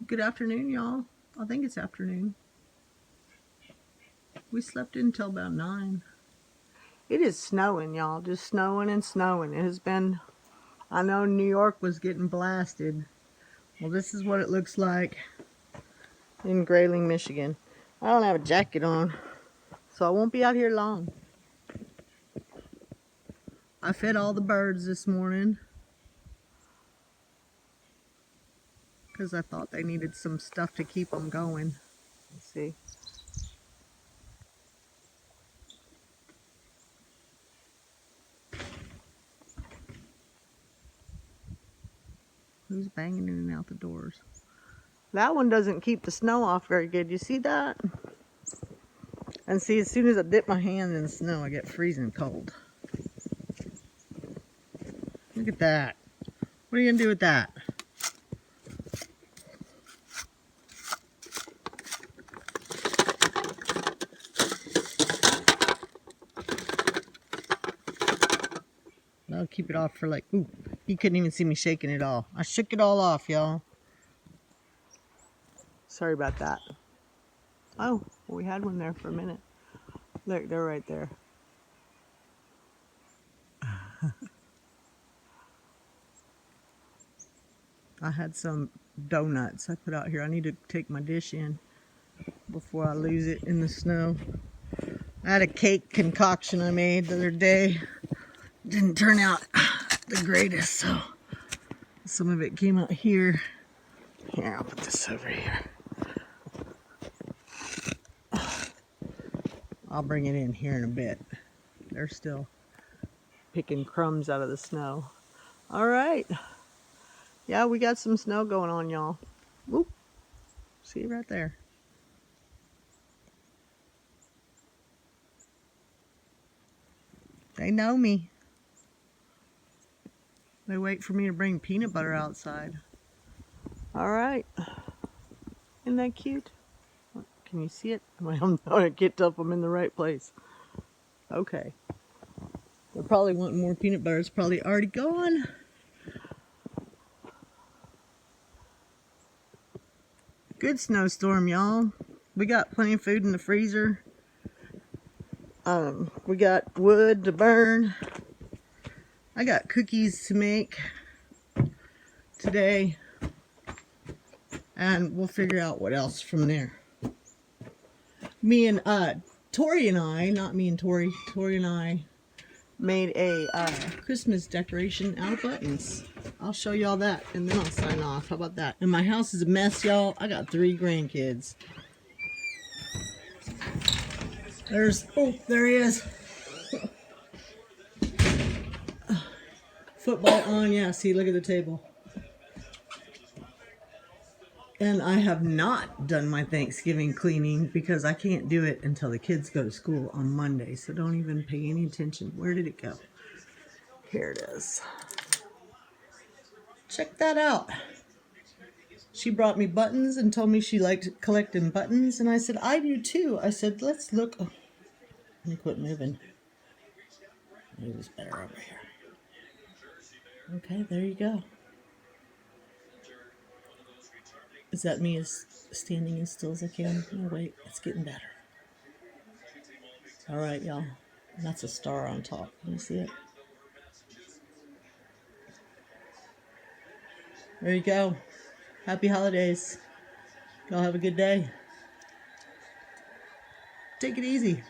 Good afternoon, y'all. I think it's afternoon. We slept in until about 9. It is snowing, y'all. Just snowing and snowing. It has been, I know New York was getting blasted. Well, this is what it looks like in Grayling, Michigan. I don't have a jacket on, so I won't be out here long. I fed all the birds this morning because I thought they needed some stuff to keep them going. Let's see. Who's banging in and out the doors? That one doesn't keep the snow off very good. You see that? And see, as soon as I dip my hand in the snow, I get freezing cold. Look at that. What are you gonna do with that? I'll keep it off for like, ooh, you couldn't even see me shaking it all. I shook it all off, y'all. Sorry about that. Oh, well, we had one there for a minute. Look, they're right there. I had some donuts I put out here. I need to take my dish in before I lose it in the snow. I had a cake concoction I made the other day. Didn't turn out the greatest, so some of it came out here. Here, I'll put this over here. I'll bring it in here in a bit. They're still picking crumbs out of the snow. All right. Yeah, we got some snow going on, y'all. Whoop. See right there. They know me. They wait for me to bring peanut butter outside. All right. Isn't that cute? Can you see it? I'm gonna get up. I'm in the right place. Okay. They're probably wanting more peanut butter. It's probably already gone. Good snowstorm, y'all. We got plenty of food in the freezer. We got wood to burn. I got cookies to make today. And we'll figure out what else from there. Me and Tori and I, not me and Tori, Tori and I made a Christmas decoration out of buttons. I'll show y'all that and then I'll sign off. How about that? And my house is a mess, y'all. I got 3 grandkids. Oh, there he is. Football on, yeah, see, look at the table. And I have not done my Thanksgiving cleaning because I can't do it until the kids go to school on Monday. So don't even pay any attention. Where did it go? Here it is. Check that out. She brought me buttons and told me she liked collecting buttons. And I said, I do too. I said, let's look. Oh, let me quit moving. It was better over here. Okay, there you go. Is that me as standing as still as I can? No, wait, it's getting better. All right, y'all. That's a star on top. Can you see it? There you go. Happy holidays. Y'all have a good day. Take it easy.